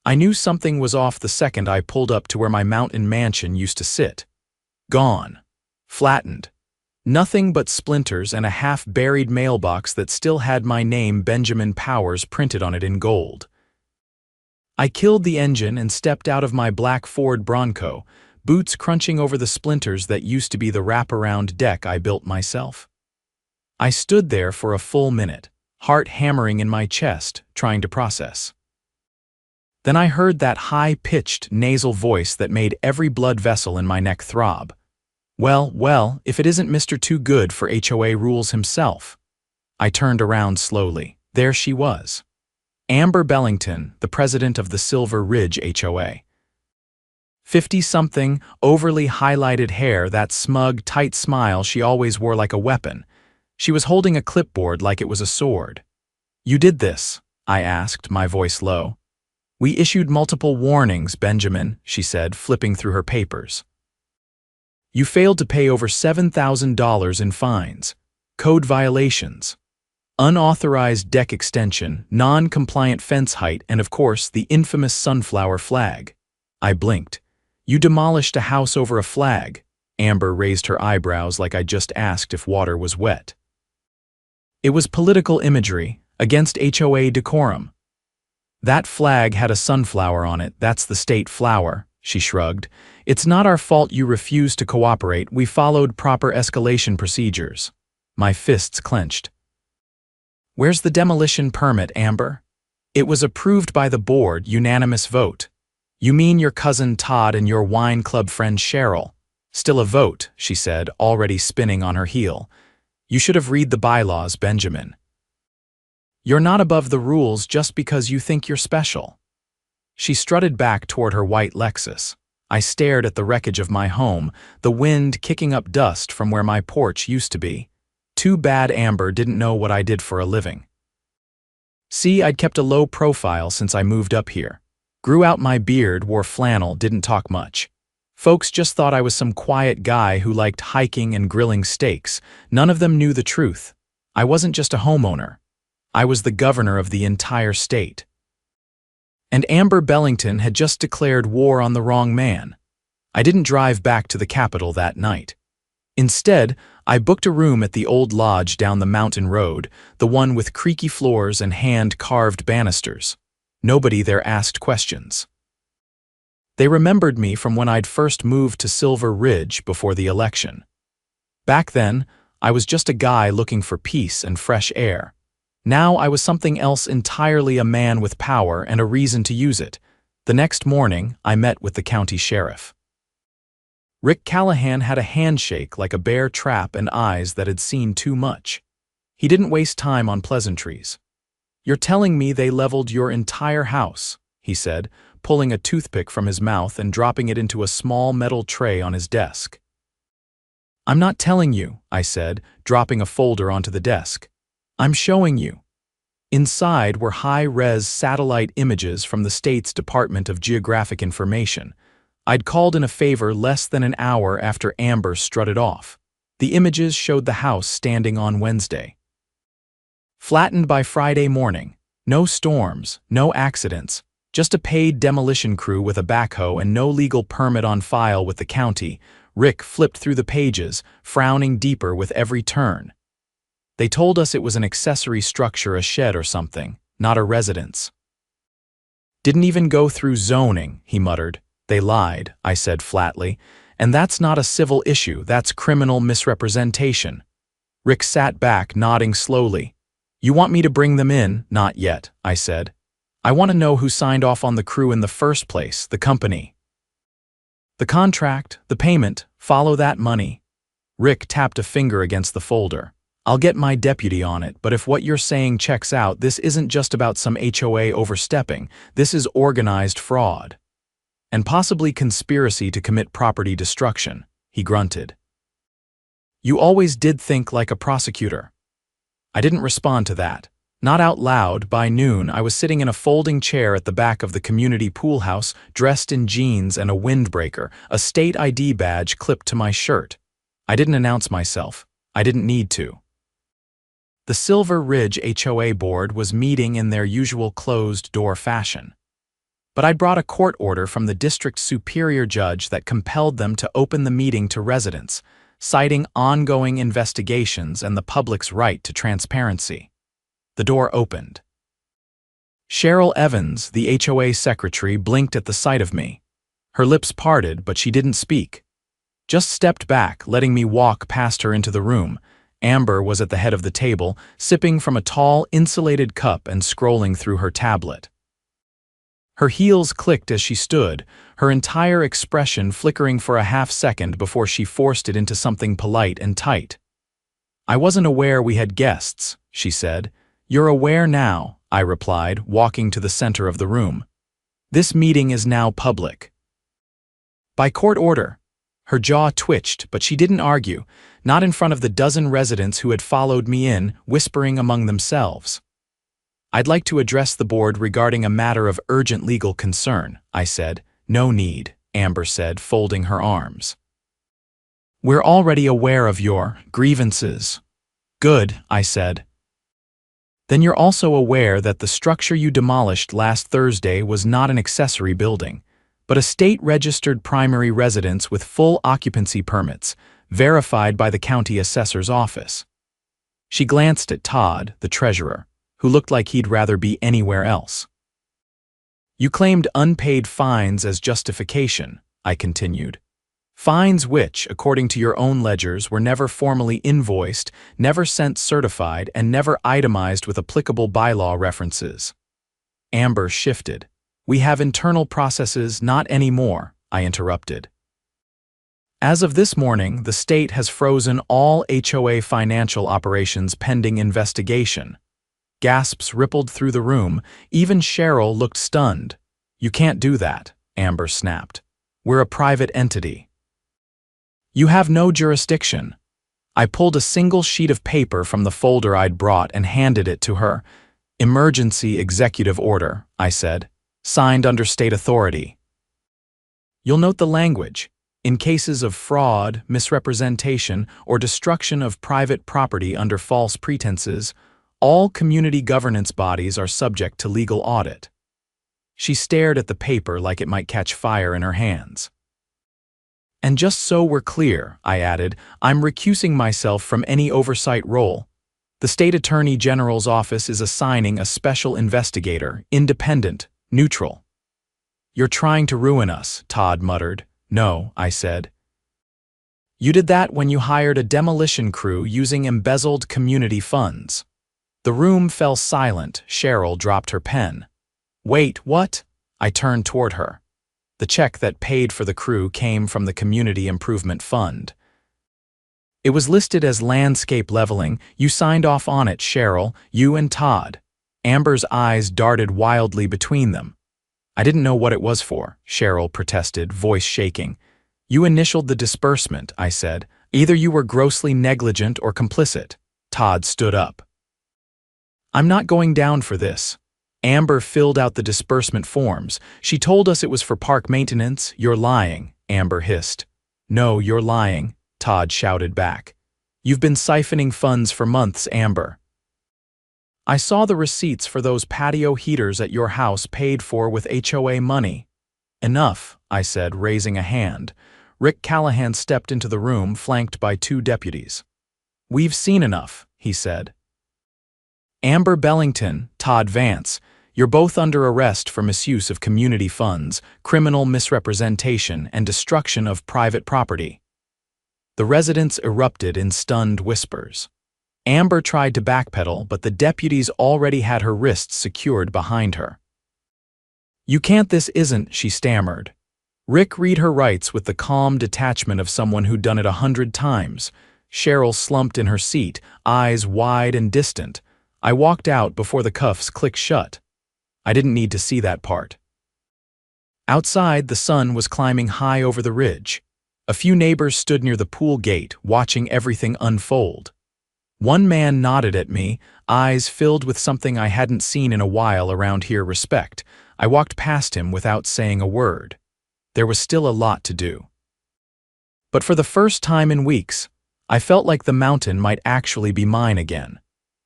I knew something was off the second I pulled up to where my mountain mansion used to sit. Gone. Flattened. Nothing but splinters and a half-buried mailbox that still had my name, Benjamin Powers, printed on it in gold. I killed the engine and stepped out of my black Ford Bronco, boots crunching over the splinters that used to be the wraparound deck I built myself. I stood there for a full minute, heart hammering in my chest, trying to process. Then I heard that high-pitched, nasal voice that made every blood vessel in my neck throb. Well, if it isn't Mr. Too Good for HOA rules himself. I turned around slowly. There she was. Amber Bellington, the president of the Silver Ridge HOA. 50-something, overly highlighted hair, that smug, tight smile she always wore like a weapon. She was holding a clipboard like it was a sword. "You did this?" I asked, my voice low. "We issued multiple warnings, Benjamin," she said, flipping through her papers. "You failed to pay over $7,000 in fines, code violations, unauthorized deck extension, non-compliant fence height, and of course, the infamous sunflower flag." I blinked. "You demolished a house over a flag." Amber raised her eyebrows like I just asked if water was wet. "It was political imagery, against HOA decorum." "That flag had a sunflower on it, that's the state flower," she shrugged. "It's not our fault you refused to cooperate, we followed proper escalation procedures." My fists clenched. "Where's the demolition permit, Amber?" "It was approved by the board, unanimous vote." "You mean your cousin Todd and your wine club friend Cheryl?" "Still a vote," she said, already spinning on her heel. "You should have read the bylaws, Benjamin. You're not above the rules just because you think you're special." She strutted back toward her white Lexus. I stared at the wreckage of my home, the wind kicking up dust from where my porch used to be. Too bad Amber didn't know what I did for a living. See, I'd kept a low profile since I moved up here. Grew out my beard, wore flannel, didn't talk much. Folks just thought I was some quiet guy who liked hiking and grilling steaks. None of them knew the truth. I wasn't just a homeowner. I was the governor of the entire state. And Amber Bellington had just declared war on the wrong man. I didn't drive back to the Capitol that night. Instead, I booked a room at the old lodge down the mountain road, the one with creaky floors and hand-carved banisters. Nobody there asked questions. They remembered me from when I'd first moved to Silver Ridge before the election. Back then, I was just a guy looking for peace and fresh air. Now I was something else entirely, a man with power and a reason to use it. The next morning, I met with the county sheriff. Rick Callahan had a handshake like a bear trap and eyes that had seen too much. He didn't waste time on pleasantries. "You're telling me they leveled your entire house," he said, pulling a toothpick from his mouth and dropping it into a small metal tray on his desk. "I'm not telling you," I said, dropping a folder onto the desk. "I'm showing you." Inside were high-res satellite images from the state's Department of Geographic Information. I'd called in a favor less than an hour after Amber strutted off. The images showed the house standing on Wednesday. Flattened by Friday morning. No storms, no accidents, just a paid demolition crew with a backhoe and no legal permit on file with the county. Rick flipped through the pages, frowning deeper with every turn. They told us it was an accessory structure, a shed or something, not a residence. "Didn't even go through zoning," he muttered. "They lied," I said flatly. "And that's not a civil issue, that's criminal misrepresentation." Rick sat back, nodding slowly. "You want me to bring them in?" "Not yet," I said. "I want to know who signed off on the crew in the first place, the company. The contract, the payment, follow that money." Rick tapped a finger against the folder. "I'll get my deputy on it, but if what you're saying checks out, this isn't just about some HOA overstepping, this is organized fraud. And possibly conspiracy to commit property destruction," he grunted. "You always did think like a prosecutor." I didn't respond to that. Not out loud. By noon, I was sitting in a folding chair at the back of the community pool house, dressed in jeans and a windbreaker, a state ID badge clipped to my shirt. I didn't announce myself. I didn't need to. The Silver Ridge HOA board was meeting in their usual closed-door fashion. but I'd brought a court order from the district superior judge that compelled them to open the meeting to residents, citing ongoing investigations and the public's right to transparency. The door opened. Cheryl Evans, the HOA secretary, blinked at the sight of me. Her lips parted, but she didn't speak. Just stepped back, letting me walk past her into the room. Amber was at the head of the table, sipping from a tall, insulated cup and scrolling through her tablet. Her heels clicked as she stood, her entire expression flickering for a half-second before she forced it into something polite and tight. "I wasn't aware we had guests," she said. "You're aware now," I replied, walking to the center of the room. "This meeting is now public." "By court order." Her jaw twitched, but she didn't argue, not in front of the dozen residents who had followed me in, whispering among themselves. "I'd like to address the board regarding a matter of urgent legal concern," I said. "No need," Amber said, folding her arms. "We're already aware of your grievances." "Good," I said. "Then you're also aware that the structure you demolished last Thursday was not an accessory building, but a state-registered primary residence with full occupancy permits, verified by the county assessor's office." She glanced at Todd, the treasurer, who looked like he'd rather be anywhere else. "You claimed unpaid fines as justification," I continued. "Fines which, according to your own ledgers, were never formally invoiced, never sent certified, and never itemized with applicable bylaw references." Amber shifted. "We have internal processes, not anymore," I interrupted. "As of this morning, the state has frozen all HOA financial operations pending investigation." Gasps rippled through the room. Even Cheryl looked stunned. "You can't do that," Amber snapped. "We're a private entity." "You have no jurisdiction." I pulled a single sheet of paper from the folder I'd brought and handed it to her. "Emergency executive order," I said. "Signed under state authority." "You'll note the language. In cases of fraud, misrepresentation, or destruction of private property under false pretenses, all community governance bodies are subject to legal audit." She stared at the paper like it might catch fire in her hands. "And just so we're clear," I added, "I'm recusing myself from any oversight role. The State Attorney General's office is assigning a special investigator, independent, neutral." "You're trying to ruin us," Todd muttered. "No," I said. "You did that when you hired a demolition crew using embezzled community funds." The room fell silent. Cheryl dropped her pen. "Wait, what?" I turned toward her. The check that paid for the crew came from the Community Improvement Fund. "It was listed as landscape leveling. You signed off on it, Cheryl, you and Todd." Amber's eyes darted wildly between them. "I didn't know what it was for," Cheryl protested, voice shaking. "You initialed the disbursement," I said. "Either you were grossly negligent or complicit." Todd stood up. "I'm not going down for this." Amber filled out the disbursement forms. "She told us it was for park maintenance." "You're lying," Amber hissed. "No, you're lying," Todd shouted back. "You've been siphoning funds for months, Amber." "I saw the receipts for those patio heaters at your house paid for with HOA money." "Enough," I said, raising a hand. Rick Callahan stepped into the room, flanked by 2 deputies. "We've seen enough," he said. "Amber Bellington, Todd Vance, you're both under arrest for misuse of community funds, criminal misrepresentation, and destruction of private property." The residents erupted in stunned whispers. Amber tried to backpedal, but the deputies already had her wrists secured behind her. "You can't, this isn't," she stammered. Rick read her rights with the calm detachment of someone who'd done it 100 times. Cheryl slumped in her seat, eyes wide and distant. I walked out before the cuffs clicked shut. I didn't need to see that part. Outside, the sun was climbing high over the ridge. A few neighbors stood near the pool gate, watching everything unfold. One man nodded at me, eyes filled with something I hadn't seen in a while around here: respect. I walked past him without saying a word. There was still a lot to do. But for the first time in weeks, I felt like the mountain might actually be mine again.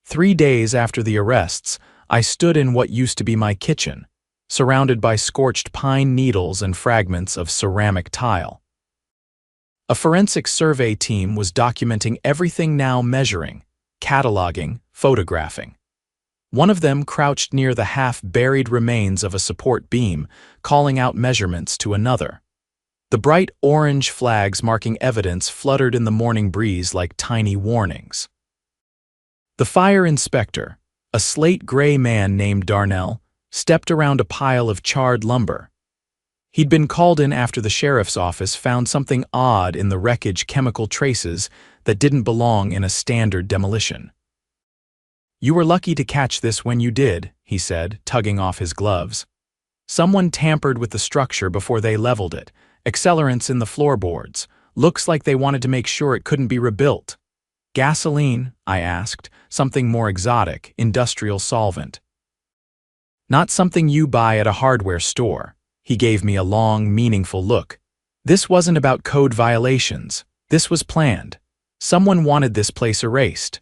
3 days after the arrests, I stood in what used to be my kitchen, surrounded by scorched pine needles and fragments of ceramic tile. A forensic survey team was documenting everything, now measuring, cataloging, photographing. One of them crouched near the half-buried remains of a support beam, calling out measurements to another. The bright orange flags marking evidence fluttered in the morning breeze like tiny warnings. The fire inspector, a slate-gray man named Darnell, stepped around a pile of charred lumber. He'd been called in after the sheriff's office found something odd in the wreckage, chemical traces that didn't belong in a standard demolition. "You were lucky to catch this when you did," he said, tugging off his gloves. "Someone tampered with the structure before they leveled it. Accelerants in the floorboards. Looks like they wanted to make sure it couldn't be rebuilt." "Gasoline?" I asked. "Something more exotic, industrial solvent?" "Not something you buy at a hardware store." He gave me a long, meaningful look. "This wasn't about code violations. This was planned. Someone wanted this place erased."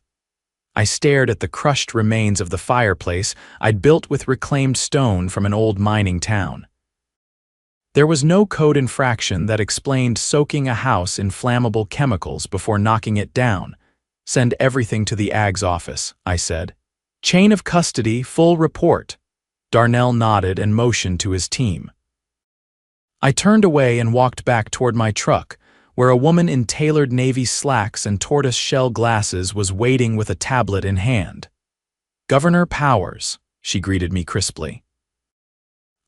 I stared at the crushed remains of the fireplace I'd built with reclaimed stone from an old mining town. There was no code infraction that explained soaking a house in flammable chemicals before knocking it down. "Send everything to the AG's office," I said. "Chain of custody, full report." Darnell nodded and motioned to his team. I turned away and walked back toward my truck, where a woman in tailored navy slacks and tortoise-shell glasses was waiting with a tablet in hand. "Governor Powers," she greeted me crisply.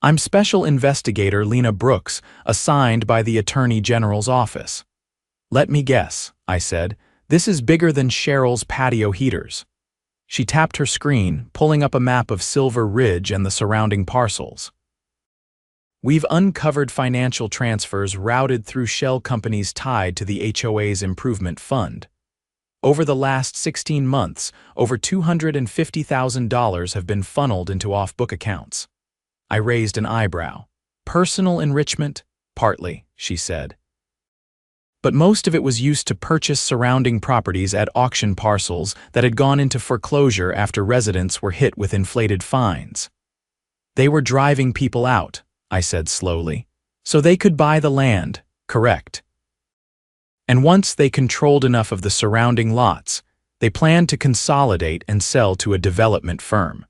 "I'm Special Investigator Lena Brooks, assigned by the Attorney General's office." "Let me guess," I said. "This is bigger than Cheryl's patio heaters." She tapped her screen, pulling up a map of Silver Ridge and the surrounding parcels. "We've uncovered financial transfers routed through shell companies tied to the HOA's improvement fund. Over the last 16 months, over $250,000 have been funneled into off-book accounts." I raised an eyebrow. "Personal enrichment?" "Partly," she said. "But most of it was used to purchase surrounding properties at auction parcels that had gone into foreclosure after residents were hit with inflated fines." "They were driving people out," I said slowly, "so they could buy the land, correct? And once they controlled enough of the surrounding lots, they planned to consolidate and sell to a development firm.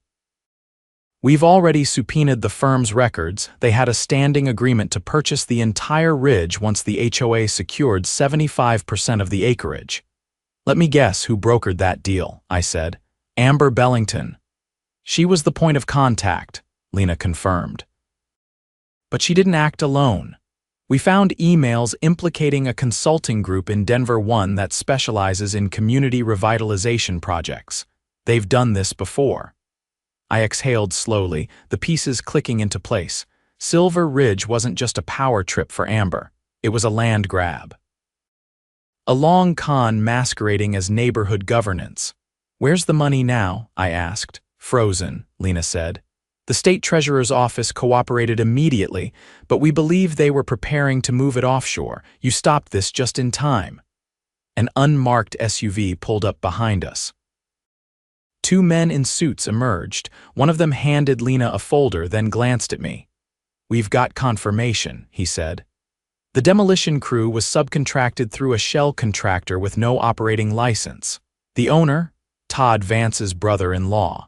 We've already subpoenaed the firm's records. They had a standing agreement to purchase the entire ridge once the HOA secured 75% of the acreage." "Let me guess who brokered that deal," I said. "Amber Bellington." "She was the point of contact," Lena confirmed. "But she didn't act alone. We found emails implicating a consulting group in Denver that specializes in community revitalization projects. They've done this before." I exhaled slowly, the pieces clicking into place. Silver Ridge wasn't just a power trip for Amber. It was a land grab. A long con masquerading as neighborhood governance. "Where's the money now?" I asked. "Frozen," Lena said. "The state treasurer's office cooperated immediately, but we believe they were preparing to move it offshore. You stopped this just in time." An unmarked SUV pulled up behind us. Two men in suits emerged. One of them handed Lena a folder, then glanced at me. "We've got confirmation," he said. The demolition crew was subcontracted through a shell contractor with no operating license. The owner, Todd Vance's brother-in-law.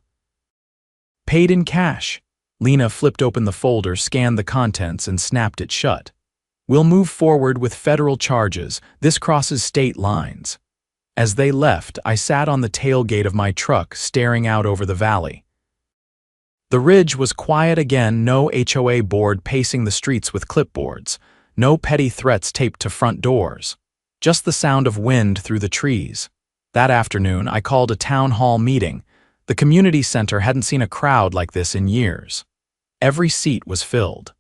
"Paid in cash." Lena flipped open the folder, scanned the contents, and snapped it shut. "We'll move forward with federal charges. This crosses state lines." As they left, I sat on the tailgate of my truck, staring out over the valley. The ridge was quiet again, no HOA board pacing the streets with clipboards, no petty threats taped to front doors, just the sound of wind through the trees. That afternoon, I called a town hall meeting. The community center hadn't seen a crowd like this in years. Every seat was filled.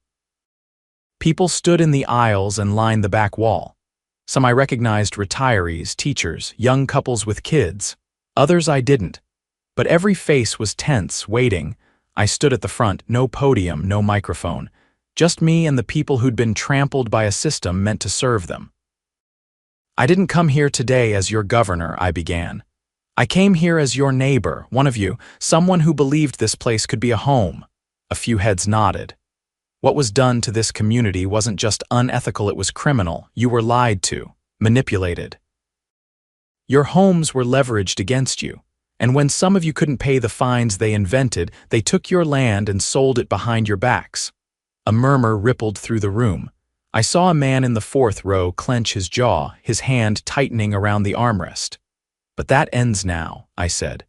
People stood in the aisles and lined the back wall. Some I recognized: retirees, teachers, young couples with kids. Others I didn't. But every face was tense, waiting. I stood at the front, no podium, no microphone. Just me and the people who'd been trampled by a system meant to serve them. "I didn't come here today as your governor," I began. "I came here as your neighbor, one of you, someone who believed this place could be a home. A few heads nodded. What was done to this community wasn't just unethical, it was criminal. You were lied to, manipulated. Your homes were leveraged against you, and when some of you couldn't pay the fines they invented, they took your land and sold it behind your backs. A murmur rippled through the room. I saw a man in the fourth row clench his jaw, his hand tightening around the armrest. But that ends now, I said.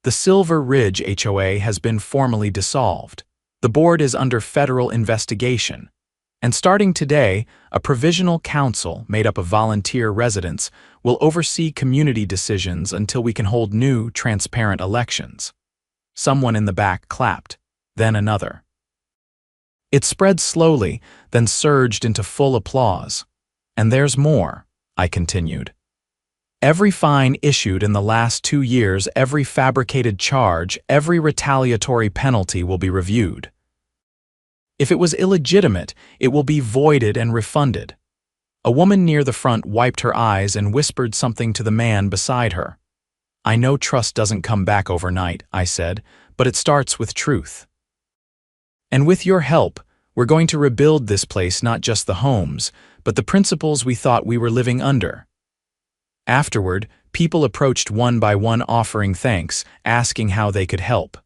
The Silver Ridge HOA has been formally dissolved. The board is under federal investigation. And starting today, a provisional council made up of volunteer residents will oversee community decisions until we can hold new, transparent elections. Someone in the back clapped, then another. It spread slowly, then surged into full applause. And there's more, I continued. Every fine issued in the last 2 years, every fabricated charge, every retaliatory penalty will be reviewed. If it was illegitimate, it will be voided and refunded. A woman near the front wiped her eyes and whispered something to the man beside her. I know trust doesn't come back overnight, I said, but it starts with truth. And with your help, we're going to rebuild this place, not just the homes, but the principles we thought we were living under. Afterward, people approached one by one offering thanks, asking how they could help.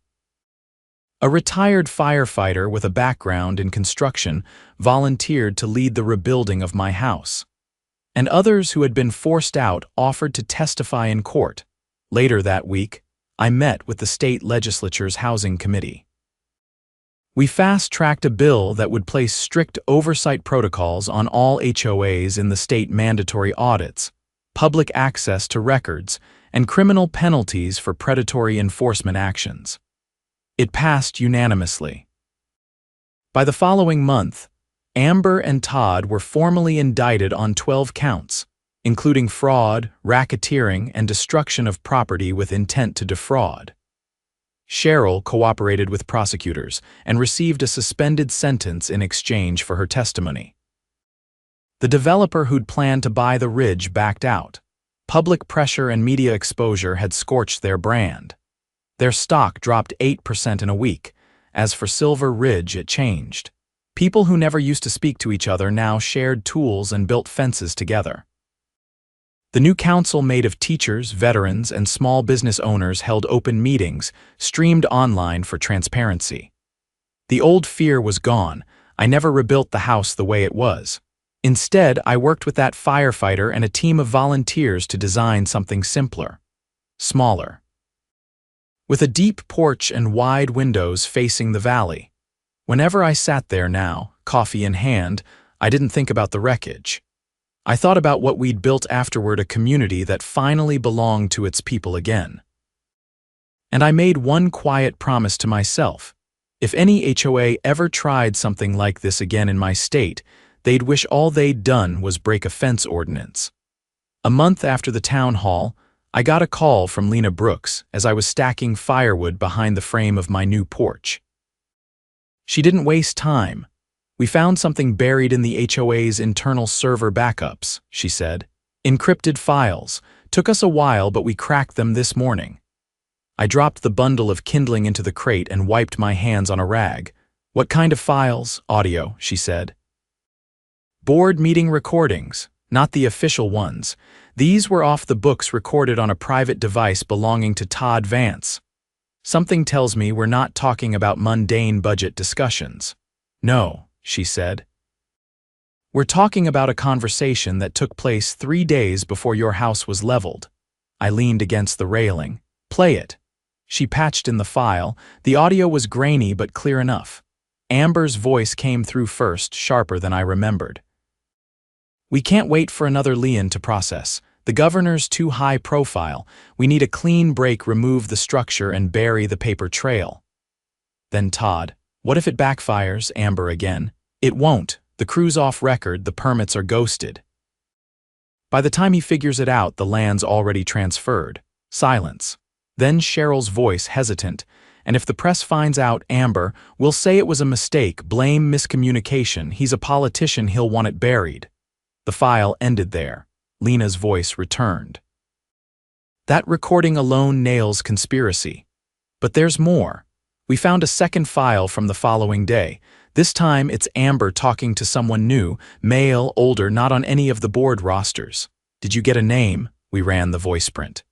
A retired firefighter with a background in construction volunteered to lead the rebuilding of my house. And others who had been forced out offered to testify in court. Later that week, I met with the state legislature's housing committee. We fast-tracked a bill that would place strict oversight protocols on all HOAs in the state, mandatory audits, public access to records, and criminal penalties for predatory enforcement actions. It passed unanimously. By the following month, Amber and Todd were formally indicted on 12 counts, including fraud, racketeering, and destruction of property with intent to defraud. Cheryl cooperated with prosecutors and received a suspended sentence in exchange for her testimony. The developer who'd planned to buy the Ridge backed out. Public pressure and media exposure had scorched their brand. Their stock dropped 8% in a week. As for Silver Ridge, it changed. People who never used to speak to each other now shared tools and built fences together. The new council, made of teachers, veterans, and small business owners, held open meetings, streamed online for transparency. The old fear was gone. I never rebuilt the house the way it was. Instead, I worked with that firefighter and a team of volunteers to design something simpler, smaller, with a deep porch and wide windows facing the valley. Whenever I sat there now, coffee in hand, I didn't think about the wreckage. I thought about what we'd built afterward, a community that finally belonged to its people again. And I made one quiet promise to myself. If any HOA ever tried something like this again in my state, they'd wish all they'd done was break a fence ordinance. A month after the town hall, I got a call from Lena Brooks as I was stacking firewood behind the frame of my new porch. She didn't waste time. We found something buried in the HOA's internal server backups, she said. Encrypted files. Took us a while, but we cracked them this morning. I dropped the bundle of kindling into the crate and wiped my hands on a rag. What kind of files? Audio, she said. Board meeting recordings, not the official ones. These were off the books, recorded on a private device belonging to Todd Vance. Something tells me we're not talking about mundane budget discussions. No, she said. We're talking about a conversation that took place 3 days before your house was leveled. I leaned against the railing. Play it. She patched in the file. The audio was grainy but clear enough. Amber's voice came through first, sharper than I remembered. We can't wait for another lien to process. The governor's too high profile. We need a clean break, remove the structure, and bury the paper trail. Then Todd, what if it backfires? Amber again. It won't. The crew's off record, the permits are ghosted. By the time he figures it out, the land's already transferred. Silence. Then Cheryl's voice, hesitant. And if the press finds out, Amber, we'll say it was a mistake, blame miscommunication. He's a politician, he'll want it buried. The file ended there. Lena's voice returned. That recording alone nails conspiracy. But there's more. We found a second file from the following day. This time it's Amber talking to someone new, male, older, not on any of the board rosters. "Did you get a name?" We ran the voice print.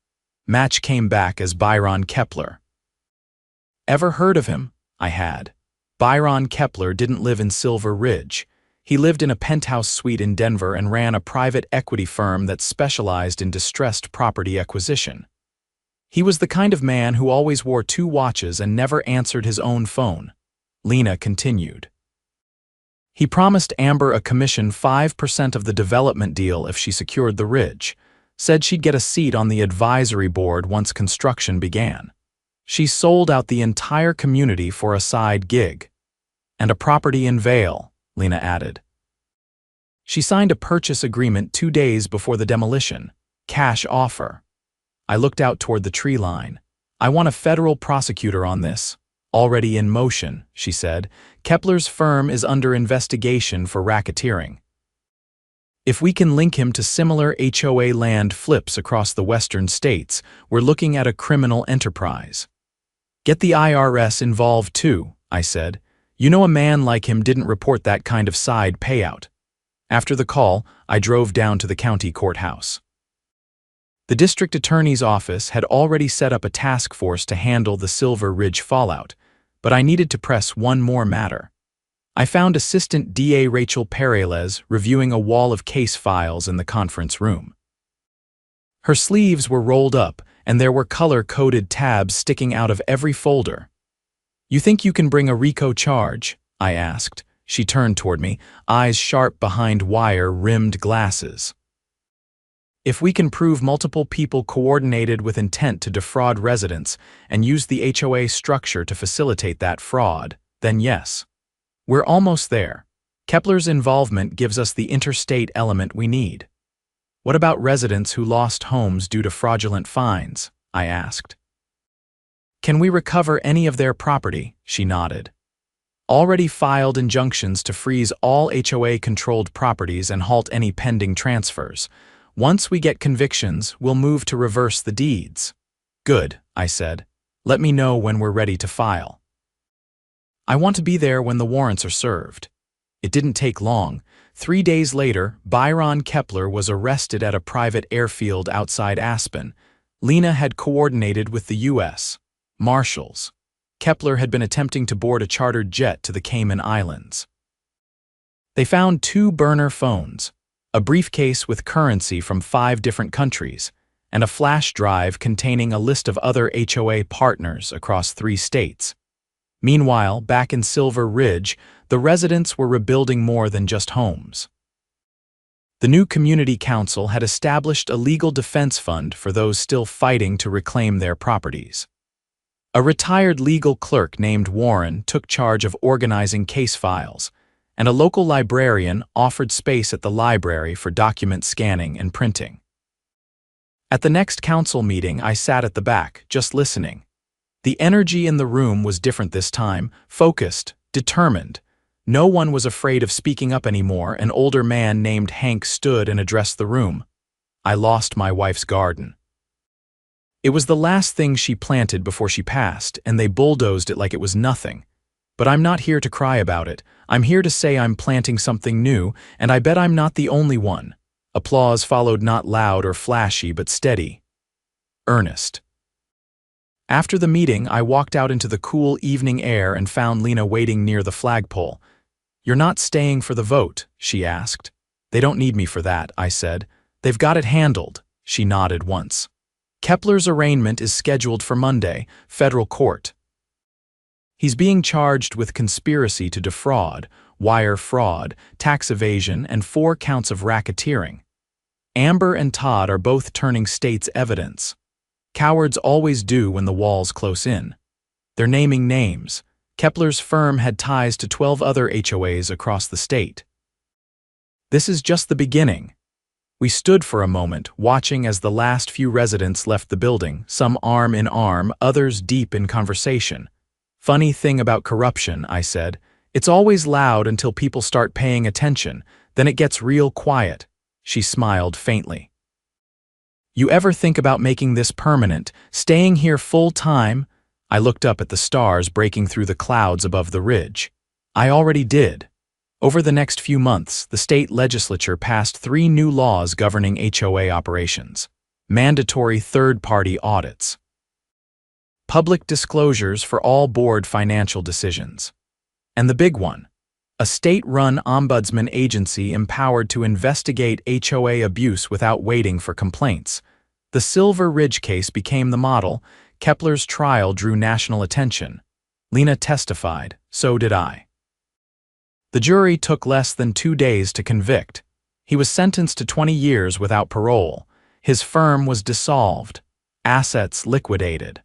Match came back as Byron Kepler. Ever heard of him? I had. Byron Kepler didn't live in Silver Ridge. He lived in a penthouse suite in Denver and ran a private equity firm that specialized in distressed property acquisition. He was the kind of man who always wore 2 watches and never answered his own phone. Lena continued. He promised Amber a commission 5% of the development deal if she secured the ridge. Said she'd get a seat on the advisory board once construction began. She sold out the entire community for a side gig. And a property in Vail, Lena added. She signed a purchase agreement 2 days before the demolition. Cash offer. I looked out toward the tree line. "I want a federal prosecutor on this." "Already in motion," she said. "Kepler's firm is under investigation for racketeering. If we can link him to similar HOA land flips across the western states, we're looking at a criminal enterprise." "Get the IRS involved too," I said. "You know, a man like him didn't report that kind of side payout." After the call, I drove down to the county courthouse. The district attorney's office had already set up a task force to handle the Silver Ridge fallout, but I needed to press one more matter. I found Assistant DA Rachel Perales reviewing a wall of case files in the conference room. Her sleeves were rolled up, and there were color-coded tabs sticking out of every folder. "You think you can bring a RICO charge?" I asked. She turned toward me, eyes sharp behind wire-rimmed glasses. "If we can prove multiple people coordinated with intent to defraud residents and use the HOA structure to facilitate that fraud, then yes. We're almost there. Kepler's involvement gives us the interstate element we need." "What about residents who lost homes due to fraudulent fines?" I asked. "Can we recover any of their property?" She nodded. "Already filed injunctions to freeze all HOA-controlled properties and halt any pending transfers. Once we get convictions, we'll move to reverse the deeds." "Good," I said. "Let me know when we're ready to file." "I want to be there when the warrants are served." It didn't take long. 3 days later, Byron Kepler was arrested at a private airfield outside Aspen. Lena had coordinated with the U.S. Marshals. Kepler had been attempting to board a chartered jet to the Cayman Islands. They found 2 burner phones, a briefcase with currency from 5 different countries, and a flash drive containing a list of other HOA partners across 3 states. Meanwhile, back in Silver Ridge, the residents were rebuilding more than just homes. The new community council had established a legal defense fund for those still fighting to reclaim their properties. A retired legal clerk named Warren took charge of organizing case files, and a local librarian offered space at the library for document scanning and printing. At the next council meeting, I sat at the back, just listening. The energy in the room was different this time, focused, determined. No one was afraid of speaking up anymore. An older man named Hank stood and addressed the room. "I lost my wife's garden. It was the last thing she planted before she passed, and they bulldozed it like it was nothing. But I'm not here to cry about it. I'm here to say I'm planting something new, and I bet I'm not the only one." Applause followed, not loud or flashy, but steady. Earnest. After the meeting, I walked out into the cool evening air and found Lena waiting near the flagpole. "You're not staying for the vote?" she asked. "They don't need me for that," I said. "They've got it handled." She nodded once. "Kepler's arraignment is scheduled for Monday, federal court. He's being charged with conspiracy to defraud, wire fraud, tax evasion, and 4 counts of racketeering. Amber and Todd are both turning state's evidence. Cowards always do when the wall's close in. They're naming names. Kepler's firm had ties to 12 other HOAs across the state. This is just the beginning." We stood for a moment, watching as the last few residents left the building, some arm in arm, others deep in conversation. "Funny thing about corruption," I said. "It's always loud until people start paying attention, then it gets real quiet." She smiled faintly. "You ever think about making this permanent, staying here full-time?" I looked up at the stars breaking through the clouds above the ridge. I already did. Over the next few months, the state legislature passed 3 new laws governing HOA operations. Mandatory third-party audits. Public disclosures for all board financial decisions. And the big one, a state-run ombudsman agency empowered to investigate HOA abuse without waiting for complaints. The Silver Ridge case became the model. Kepler's trial drew national attention. Lena testified, so did I. The jury took less than 2 days to convict. He was sentenced to 20 years without parole. His firm was dissolved, assets liquidated.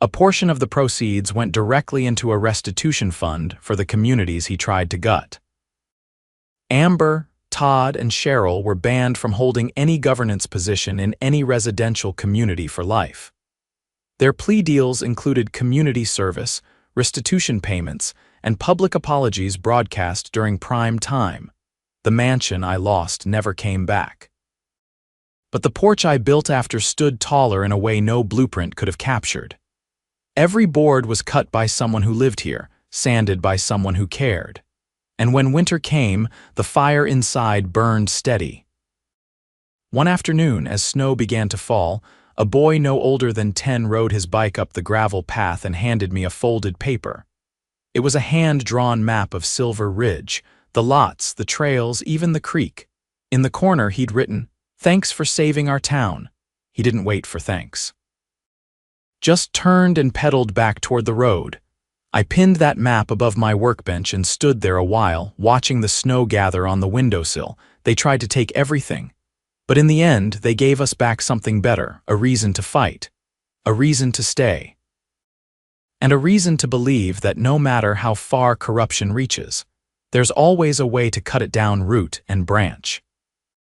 A portion of the proceeds went directly into a restitution fund for the communities he tried to gut. Amber, Todd, and Cheryl were banned from holding any governance position in any residential community for life. Their plea deals included community service, restitution payments, and public apologies broadcast during prime time. The mansion I lost never came back. But the porch I built after stood taller in a way no blueprint could have captured. Every board was cut by someone who lived here, sanded by someone who cared. And when winter came, the fire inside burned steady. One afternoon, as snow began to fall, a boy no older than 10 rode his bike up the gravel path and handed me a folded paper. It was a hand-drawn map of Silver Ridge, the lots, the trails, even the creek. In the corner he'd written, "Thanks for saving our town." He didn't wait for thanks. Just turned and pedaled back toward the road. I pinned that map above my workbench and stood there a while, watching the snow gather on the windowsill. They tried to take everything. But in the end, they gave us back something better, a reason to fight, a reason to stay, and a reason to believe that no matter how far corruption reaches, there's always a way to cut it down root and branch.